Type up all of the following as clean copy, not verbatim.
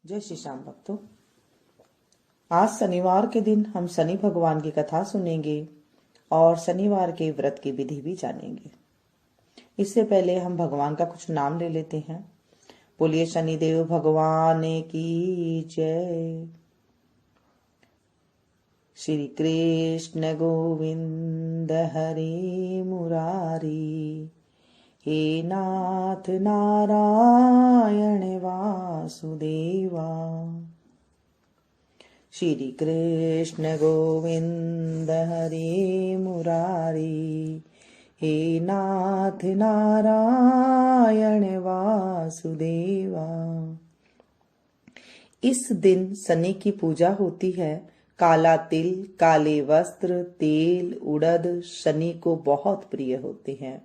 जय श्री श्याम भक्तों। आज शनिवार के दिन हम शनि भगवान की कथा सुनेंगे और शनिवार के व्रत की विधि भी जानेंगे। इससे पहले हम भगवान का कुछ नाम ले लेते हैं। बोलिए शनिदेव भगवान की जय। श्री कृष्ण गोविंद हरे मुरारी, हे नाथ नारायण वासुदेवा। श्री कृष्ण गोविंद हरे मुरारी, हे नाथ नारायण वासुदेवा। इस दिन शनि की पूजा होती है। काला तिल, काले वस्त्र, तेल, उड़द शनि को बहुत प्रिय होते हैं,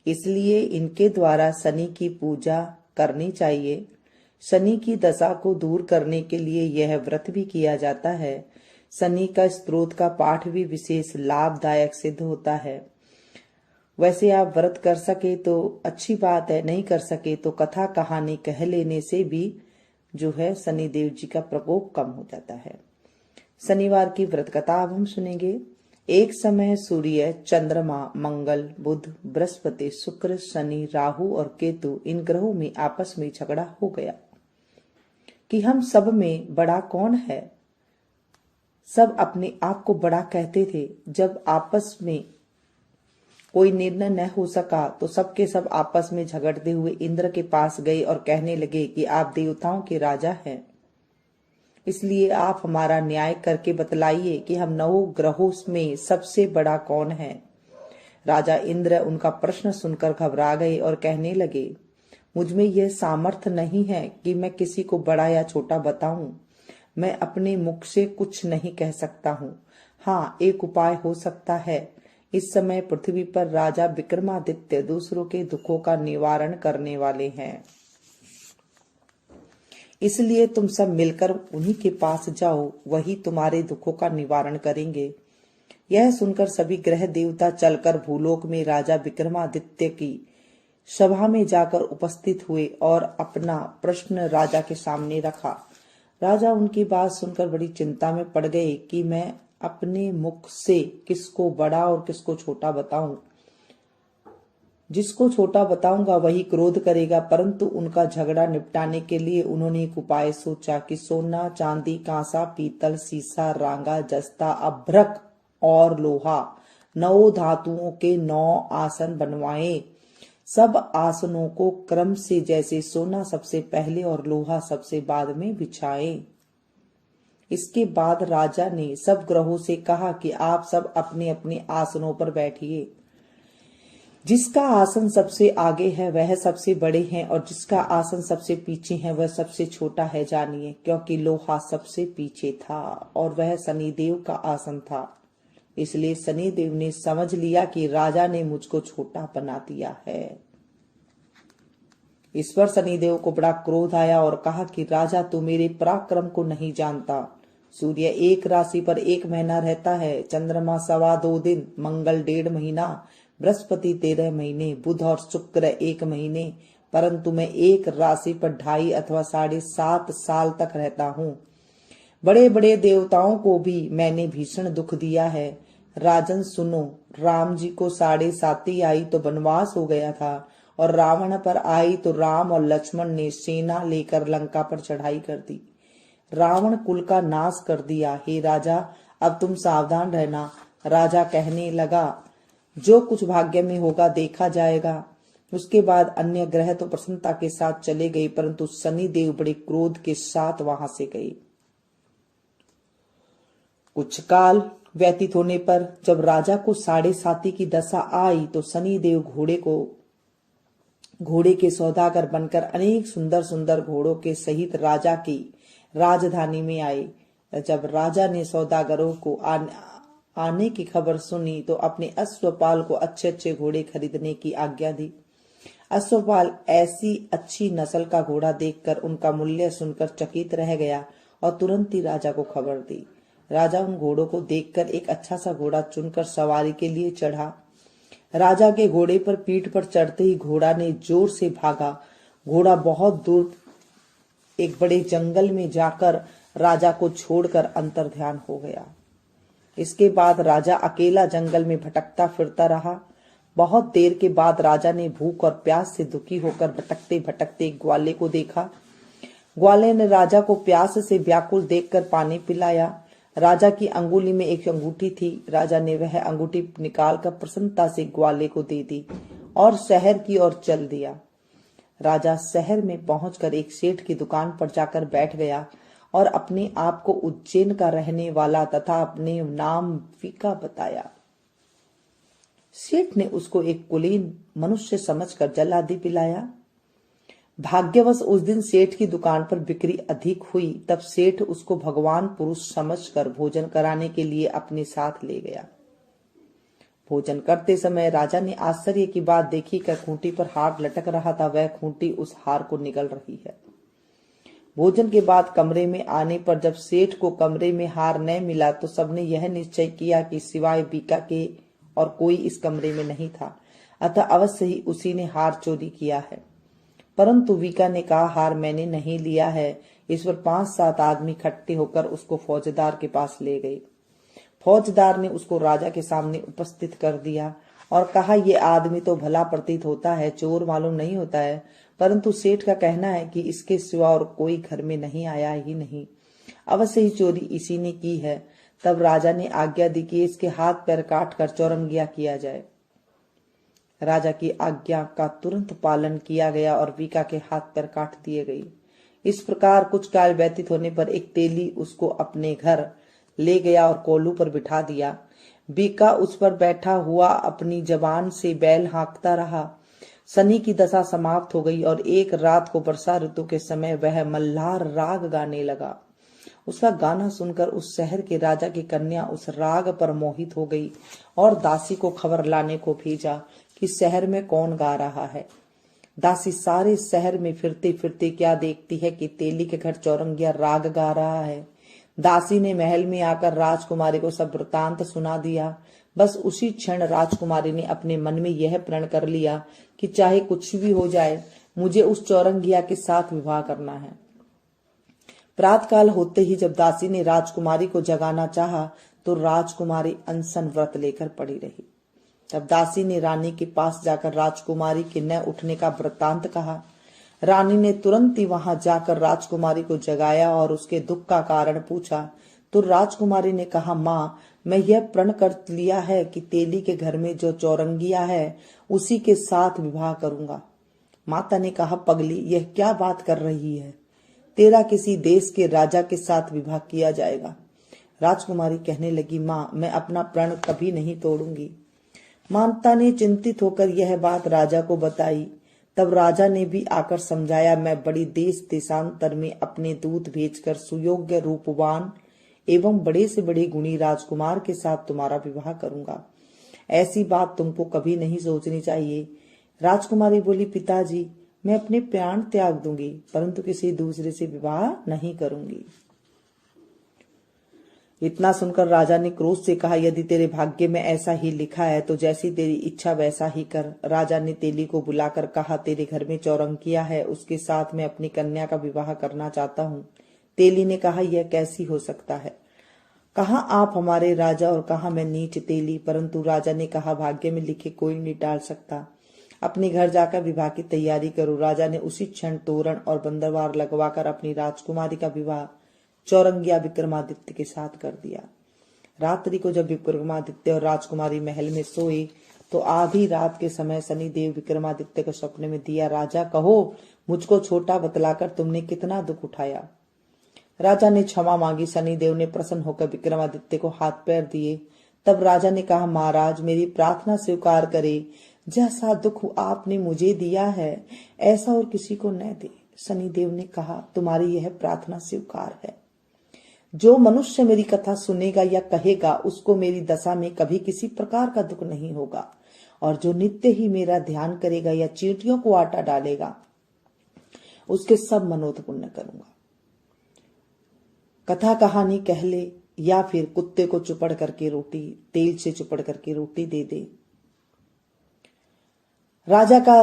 इसलिए इनके द्वारा शनि की पूजा करनी चाहिए। शनि की दशा को दूर करने के लिए यह व्रत भी किया जाता है। शनि का स्तोत्र का पाठ भी विशेष लाभदायक सिद्ध होता है। वैसे आप व्रत कर सके तो अच्छी बात है, नहीं कर सके तो कथा कहानी कह लेने से भी जो है शनि देव जी का प्रकोप कम हो जाता है। शनिवार की व्रत कथा अब हम सुनेंगे। एक समय सूर्य, चंद्रमा, मंगल, बुध, बृहस्पति, शुक्र, शनि, राहु और केतु इन ग्रहों में आपस में झगड़ा हो गया कि हम सब में बड़ा कौन है। सब अपने आप को बड़ा कहते थे। जब आपस में कोई निर्णय न हो सका तो सबके सब आपस में झगड़ते हुए इंद्र के पास गए और कहने लगे कि आप देवताओं के राजा हैं, इसलिए आप हमारा न्याय करके बतलाइए कि हम 9 ग्रहों में सबसे बड़ा कौन है। राजा इंद्र उनका प्रश्न सुनकर घबरा गए और कहने लगे, मुझ में यह सामर्थ्य नहीं है कि मैं किसी को बड़ा या छोटा बताऊं। मैं अपने मुख से कुछ नहीं कह सकता हूं। हाँ, एक उपाय हो सकता है। इस समय पृथ्वी पर राजा विक्रमादित्य दूसरों के दुखों का निवारण करने वाले हैं, इसलिए तुम सब मिलकर उन्हीं के पास जाओ, वही तुम्हारे दुखों का निवारण करेंगे। यह सुनकर सभी ग्रह देवता चलकर भूलोक में राजा विक्रमादित्य की सभा में जाकर उपस्थित हुए और अपना प्रश्न राजा के सामने रखा। राजा उनकी बात सुनकर बड़ी चिंता में पड़ गए कि मैं अपने मुख से किसको बड़ा और किसको छोटा बताऊं। जिसको छोटा बताऊंगा वही क्रोध करेगा, परंतु उनका झगड़ा निपटाने के लिए उन्होंने एक उपाय सोचा कि सोना, चांदी, कांसा, पीतल, सीसा, रांगा, जस्ता, अभ्रक और लोहा 9 धातुओं के 9 आसन बनवाए। सब आसनों को क्रम से, जैसे सोना सबसे पहले और लोहा सबसे बाद में बिछाए। इसके बाद राजा ने सब ग्रहों से कहा कि आप सब अपने अपने आसनों पर बैठिए। जिसका आसन सबसे आगे है वह सबसे बड़े हैं और जिसका आसन सबसे पीछे है वह सबसे छोटा है, जानिए। क्योंकि लोहा सबसे पीछे था और वह शनिदेव का आसन था, इसलिए शनिदेव ने समझ लिया कि राजा ने मुझको छोटा बना दिया है। इस पर शनिदेव को बड़ा क्रोध आया और कहा कि राजा, तू मेरे पराक्रम को नहीं जानता। सूर्य एक राशि पर 1 महीना रहता है, चंद्रमा 2.25 दिन, मंगल 1.5 महीना, बृहस्पति 13 महीने, बुध और शुक्र 1 महीने, परंतु मैं एक राशि पर 2.5 अथवा 7.5 साल तक रहता हूँ। बड़े बड़े देवताओं को भी मैंने भीषण दुख दिया है। राजन सुनो, राम जी को 7.5 आई तो वनवास हो गया था और रावण पर आई तो राम और लक्ष्मण ने सेना लेकर लंका पर चढ़ाई कर दी, रावण कुल का नाश कर दिया। हे राजा, अब तुम सावधान रहना। राजा कहने लगा, जो कुछ भाग्य में होगा देखा जाएगा। उसके बाद अन्य ग्रह तो प्रसन्नता के साथ चले गए, परंतु शनिदेव बड़े क्रोध के साथ वहां से गए। कुछ काल व्यतीत होने पर जब राजा को 7.5 की दशा आई तो शनिदेव घोड़े के सौदागर बनकर अनेक सुंदर सुंदर घोड़ों के सहित राजा की राजधानी में आए। जब राजा ने सौदागरों को आने की खबर सुनी तो अपने अश्वपाल को अच्छे अच्छे घोड़े खरीदने की आज्ञा दी। अश्वपाल ऐसी अच्छी नस्ल का घोड़ा देखकर उनका मूल्य सुनकर चकित रह गया और तुरंत ही राजा को खबर दी। राजा उन घोड़ों को देखकर एक अच्छा सा घोड़ा चुनकर सवारी के लिए चढ़ा। राजा के घोड़े पर पीठ पर चढ़ते ही घोड़ा ने जोर से भागा। घोड़ा बहुत दूर एक बड़े जंगल में जाकर राजा को छोड़कर अंतर्ध्यान हो गया। इसके बाद राजा अकेला जंगल में भटकता फिरता रहा। बहुत देर के बाद राजा ने भूख और प्यास से दुखी होकर भटकते भटकते एक ग्वाले को देखा। ग्वाले ने राजा को प्यास से व्याकुल देखकर पानी पिलाया। राजा की अंगुली में एक अंगूठी थी। राजा ने वह अंगूठी निकालकर प्रसन्नता से ग्वाले को दे दी और शहर की ओर चल दिया। राजा शहर में पहुंचकर एक सेठ की दुकान पर जाकर बैठ गया और अपने आप को उज्जैन का रहने वाला तथा अपने नाम वीका बताया। सेठ ने उसको एक कुलीन मनुष्य समझकर जल आदि पिलाया। भाग्यवश उस दिन सेठ की दुकान पर बिक्री अधिक हुई। तब सेठ उसको भगवान पुरुष समझकर भोजन कराने के लिए अपने साथ ले गया। भोजन करते समय राजा ने आश्चर्य की बात देखी कि खूंटी पर हार लटक रहा था, वह खूंटी उस हार को निगल रही है। भोजन के बाद कमरे में आने पर जब सेठ को कमरे में हार न मिला तो सबने यह निश्चय किया कि सिवाय बीका के और कोई इस कमरे में नहीं था, अतः अवश्य ही उसी ने हार चोरी किया है। परंतु वीका ने कहा, हार मैंने नहीं लिया है। इस पर 5-7 आदमी इकट्ठे होकर उसको फौजदार के पास ले गए। फौजदार ने उसको राजा के सामने उपस्थित कर दिया और कहा, ये आदमी तो भला प्रतीत होता है, चोर मालूम नहीं होता है, परंतु सेठ का कहना है कि इसके सिवा और कोई घर में नहीं आया ही नहीं, अवश्य ही चोरी इसी ने की है। तब राजा ने आज्ञा दी कि इसके हाथ पैर काट कर चौरंगिया किया जाए। राजा की आज्ञा का तुरंत पालन किया गया और वीका के हाथ पैर काट दिए गए। इस प्रकार कुछ काल व्यतीत होने पर एक तेली उसको अपने घर ले गया और कोल्हू पर बिठा दिया। वीका उस पर बैठा हुआ अपनी जबान से बैल हाँकता रहा। शनि की दशा समाप्त हो गई और एक रात को वर्षा ऋतु के समय वह मल्हार राग गाने लगा। उसका गाना सुनकर उस शहर के राजा की कन्या उस राग पर मोहित हो गई और दासी को खबर लाने को भेजा कि शहर में कौन गा रहा है। दासी सारे शहर में फिरते फिरते क्या देखती है कि तेली के घर चौरंगिया राग गा रहा है। दासी ने महल में आकर राजकुमारी को सब वृतांत सुना दिया। बस उसी क्षण राजकुमारी ने अपने मन में यह प्रण कर लिया कि चाहे कुछ भी हो जाए, मुझे उस चौरंगिया के साथ विवाह करना है। प्रातःकाल होते ही जब दासी ने राजकुमारी को जगाना चाहा तो राजकुमारी अनशन व्रत लेकर पड़ी रही। तब दासी ने रानी के पास जाकर राजकुमारी के न उठने का वृत्तांत कहा। रानी ने तुरंत ही वहां जाकर राजकुमारी को जगाया और उसके दुख का कारण पूछा तो राजकुमारी ने कहा, माँ, मैं यह प्रण कर लिया है कि तेली के घर में जो चौरंगिया है उसी के साथ विवाह करूंगा। माता ने कहा, पगली, यह क्या बात कर रही है? तेरा किसी देश के राजा के साथ विवाह किया जाएगा। राजकुमारी कहने लगी, माँ, मैं अपना प्रण कभी नहीं तोड़ूंगी। माता ने चिंतित होकर यह बात राजा को बताई। तब राजा ने भी आकर समझाया, मैं बड़ी देश देशांतर में अपने दूत भेजकर सुयोग्य रूपवान एवं बड़े से बड़े गुणी राजकुमार के साथ तुम्हारा विवाह करूंगा। ऐसी बात तुमको कभी नहीं सोचनी चाहिए। राजकुमारी बोली, पिताजी, मैं अपने प्राण त्याग दूंगी परंतु किसी दूसरे से विवाह नहीं करूंगी। इतना सुनकर राजा ने क्रोध से कहा, यदि तेरे भाग्य में ऐसा ही लिखा है तो जैसी तेरी इच्छा वैसा ही कर। राजा ने तेली को बुलाकर कहा, तेरे घर में चौरंगिया है, उसके साथ मैं अपनी कन्या का विवाह करना चाहता हूँ। तेली ने कहा, यह कैसी हो सकता है? कहा आप हमारे राजा और कहा मैं नीच तेली। परंतु राजा ने कहा, भाग्य में लिखे कोई नहीं टाल सकता, अपने घर जाकर विवाह की तैयारी करो। राजा ने उसी क्षण तोरण और बंदरवार लगवाकर अपनी राजकुमारी का विवाह चौरंगिया विक्रमादित्य के साथ कर दिया। रात्रि को जब विक्रमादित्य और राजकुमारी महल में सोए तो आधी रात के समय शनिदेव विक्रमादित्य को सपने में दिया, राजा, कहो मुझको छोटा बतलाकर तुमने कितना दुख उठाया। राजा ने क्षमा मांगी। शनिदेव ने प्रसन्न होकर विक्रमादित्य को हाथ पैर दिए। तब राजा ने कहा, महाराज, मेरी प्रार्थना स्वीकार करे। जैसा दुख आपने मुझे दिया है ऐसा और किसी को न दे। शनिदेव ने कहा, तुम्हारी यह प्रार्थना स्वीकार है। जो मनुष्य मेरी कथा सुनेगा या कहेगा उसको मेरी दशा में कभी किसी प्रकार का दुख नहीं होगा, और जो नित्य ही मेरा ध्यान करेगा या चींटियों को आटा डालेगा उसके सब मनोरथ पूर्ण करूंगा। कथा कहानी कह ले या फिर कुत्ते को चुपड़ करके रोटी, तेल से चुपड़ करके रोटी दे दे। राजा का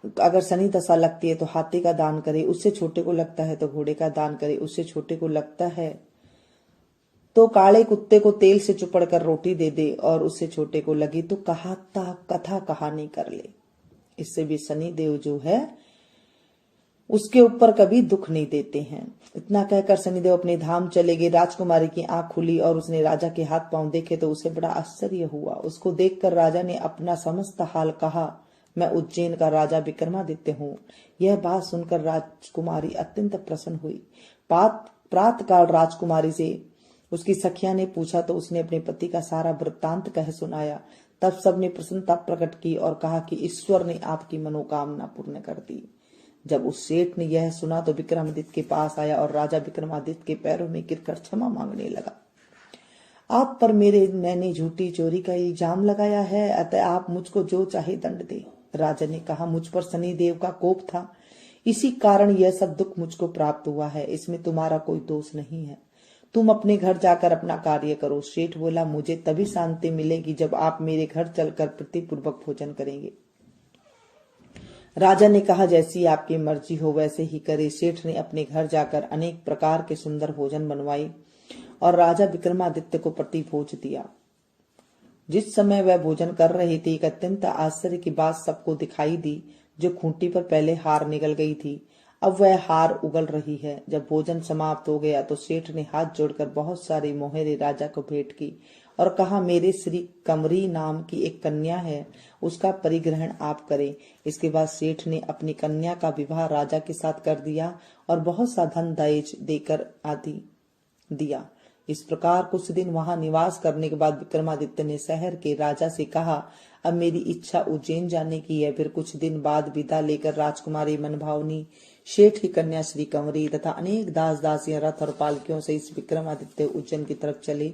अगर शनि दशा लगती है तो हाथी का दान करे, उससे छोटे को लगता है तो घोड़े का दान करे, उससे छोटे को लगता है तो काले कुत्ते को तेल से चुपड़ कर रोटी दे दे, और उससे छोटे को लगी तो कथा कहानी कर ले। इससे भी शनि देव जो है उसके ऊपर कभी दुख नहीं देते हैं। इतना कहकर शनिदेव अपने धाम चले गए। राजकुमारी की आंख खुली और उसने राजा के हाथ पांव देखे तो उसे बड़ा आश्चर्य हुआ। उसको देखकर राजा ने अपना समस्त हाल कहा। मैं उज्जैन का राजा विक्रमादित्य हूँ। यह बात सुनकर राजकुमारी अत्यंत प्रसन्न हुई। प्रातःकाल राजकुमारी से उसकी सखिया ने पूछा तो उसने अपने पति का सारा वृत्तांत कह सुनाया। तब सबने प्रसन्नता प्रकट की और कहा कि ईश्वर ने आपकी मनोकामना पूर्ण कर दी। जब उस सेठ ने यह सुना तो विक्रमादित्य के पास आया और राजा विक्रमादित्य के पैरों में गिरकर क्षमा मांगने लगा। आप पर मेरे मैंने झूठी चोरी का इल्जाम लगाया है, अतः आप मुझको जो चाहे दंड दे। राजा ने कहा, मुझ पर शनि देव का कोप था, इसी कारण यह सब दुख मुझको प्राप्त हुआ है। इसमें तुम्हारा कोई दोष नहीं है। तुम अपने घर जाकर अपना कार्य करो। सेठ बोला, मुझे तभी शांति मिलेगी जब आप मेरे घर चलकर प्रीतिपूर्वक भोजन करेंगे। राजा ने कहा, जैसी आपकी मर्जी हो वैसे ही करे। सेठ ने अपने घर जाकर अनेक प्रकार के सुंदर भोजन बनवाई और राजा विक्रमादित्य को प्रतिभोज दिया। जिस समय वह भोजन कर रहे थे, एक अत्यंत आश्चर्य की बात सबको दिखाई दी। जो खूंटी पर पहले हार निकल गई थी, अब वह हार उगल रही है। जब भोजन समाप्त हो गया तो सेठ ने हाथ जोड़कर बहुत सारी मोहरे राजा को भेंट की और कहा, मेरे श्री कमरी नाम की एक कन्या है, उसका परिग्रहण आप करें। इसके बाद सेठ ने अपनी कन्या का विवाह राजा के साथ कर दिया और बहुत सा धन दहेज देकर आदि दिया। इस प्रकार कुछ दिन वहां निवास करने के बाद विक्रमादित्य ने शहर के राजा से कहा, अब मेरी इच्छा उज्जैन जाने की है। फिर कुछ दिन बाद विदा लेकर राजकुमारी मनभावनी, शेठ की कन्या श्री कंवरी तथा अनेक दास दासियां रथ और पालकियों से इस विक्रमादित्य उज्जैन की तरफ चले।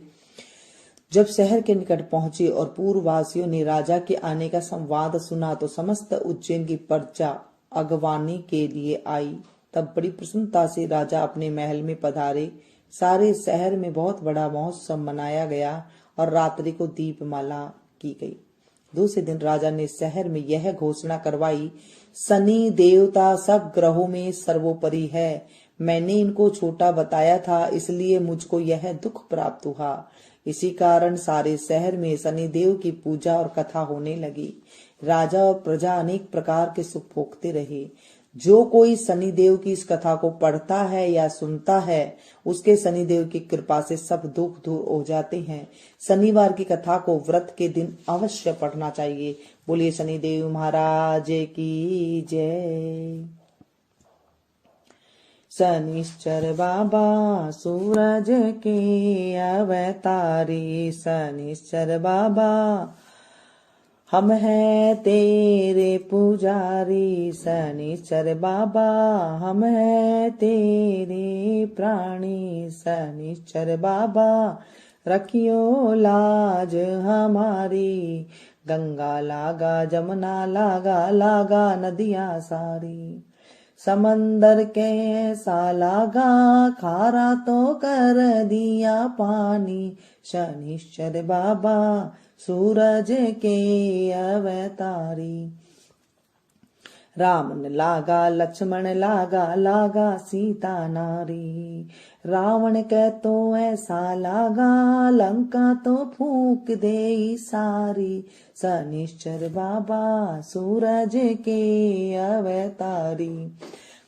जब शहर के निकट पहुंचे और पूर्ववासियों ने राजा के आने का संवाद सुना तो समस्त उज्जैन की प्रजा अगवानी के लिए आई। तब बड़ी प्रसन्नता से राजा अपने महल में पधारे। सारे शहर में बहुत बड़ा महोत्सव मनाया गया और रात्रि को दीपमाला की गई। दूसरे दिन राजा ने शहर में यह घोषणा करवाई, शनि देवता सब ग्रहों में सर्वोपरि है। मैंने इनको छोटा बताया था, इसलिए मुझको यह दुख प्राप्त हुआ। इसी कारण सारे शहर में शनि देव की पूजा और कथा होने लगी। राजा और प्रजा अनेक प्रकार के सुख भोगते रहे। जो कोई शनिदेव की इस कथा को पढ़ता है या सुनता है, उसके शनिदेव की कृपा से सब दुख दूर हो जाते हैं। शनिवार की कथा को व्रत के दिन अवश्य पढ़ना चाहिए। बोलिए शनिदेव महाराज की जय। शनिश्चर बाबा सूरज के अवतारी, शनिश्चर बाबा हम हैं तेरे पुजारी। शनिश्चर बाबा हम हैं तेरे प्राणी। शनिश्चर बाबा रखियो लाज हमारी। गंगा लागा जमुना लागा, लागा नदियां सारी। समंदर कैसा लागा, खारा तो कर दिया पानी। शनिश्चर बाबा सूरज के अवतारी। राम लागा लक्ष्मण लागा, लागा सीता नारी। रावण के तो ऐसा लागा, लंका तो फूंक दे सारी। शनिश्चर बाबा सूरज के अवतारी।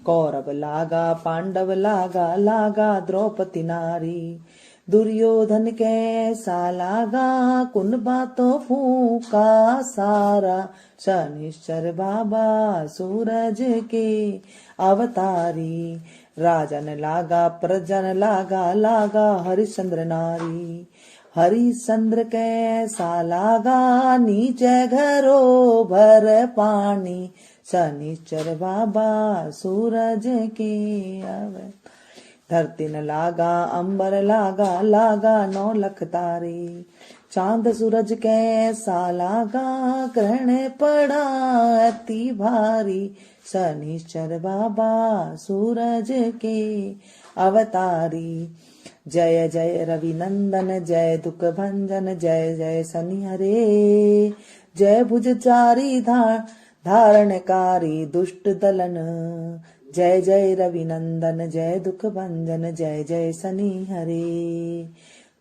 कौरव लागा पांडव लागा, लागा द्रौपदी नारी। दुर्योधन कैसा लागा, कुनबा तो फूका सारा। शनिश्चर बाबा सूरज के अवतारी। राजन लागा प्रजन लागा, लागा हरिश्चंद्र नारी। हरिश्चंद्र कैसा लागा, नीचे घरों भर पानी। शनिश्चर बाबा सूरज के अवतारी। धरती न लागा अंबर लागा, लागा 9 लख तारे। चांद सूरज कैसा लागा, ग्रहण पड़ा अति भारी। शनिश्चर बाबा सूरज के अवतारी। जय जय रवि नंदन, जय दुख भंजन, जय जय शनि हरे। जय भुजचारी धारणकारी दुष्ट दलन। जय जय रविनंदन जय दुख भंजन जय जय शनि हरे।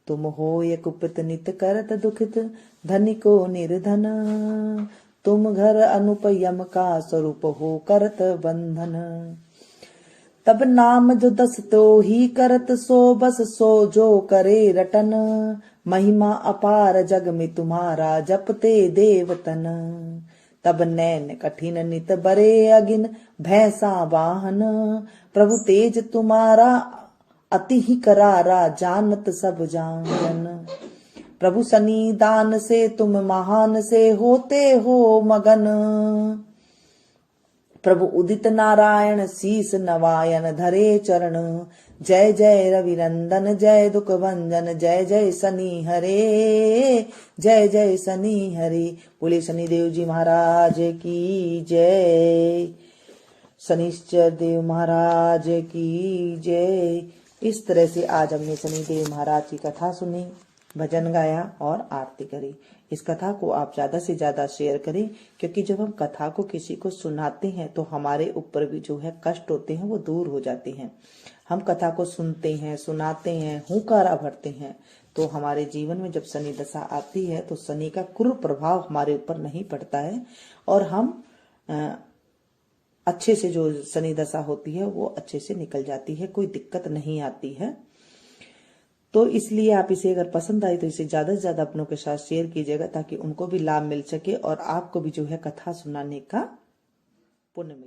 तुम होय कुपित नित करत दुखित धनिको निर्धन। तुम घर अनुप यम का स्वरूप हो करत बंधन। तब नाम जो दस तो ही करत सो बस सो जो करे रटन। महिमा अपार जग में तुम्हारा जपते देवतन। तब नैन कठिन नित बरे अगिन भैंसा वाहन। प्रभु तेज तुम्हारा अति ही करारा जानत सब जान। प्रभु सन्निधान से तुम महान से होते हो मगन। प्रभु उदित नारायण शीस नवायन धरे चरण। जय जय रविनंदन जय दुख भंजन जय जय शनि हरे। जय जय शनि हरे। बोले शनिदेव जी महाराज की जय। शनिश्चर देव महाराज की जय। इस तरह से आज हमने शनिदेव महाराज की कथा सुनी, भजन गाया और आरती करी। इस कथा को आप ज्यादा से ज्यादा शेयर करें, क्योंकि जब हम कथा को किसी को सुनाते हैं तो हमारे ऊपर भी जो है कष्ट होते हैं वो दूर हो जाते हैं। हम कथा को सुनते हैं, सुनाते हैं, हुंकारा भरते हैं, तो हमारे जीवन में जब शनि दशा आती है तो शनि का क्रूर प्रभाव हमारे ऊपर नहीं पड़ता है और हम अच्छे से, जो शनि दशा होती है वो अच्छे से निकल जाती है, कोई दिक्कत नहीं आती है। तो इसलिए आप इसे अगर पसंद आए तो इसे ज्यादा से ज्यादा अपनों के साथ शेयर कीजिएगा, ताकि उनको भी लाभ मिल सके और आपको भी जो है कथा सुनाने का पुण्य मिले।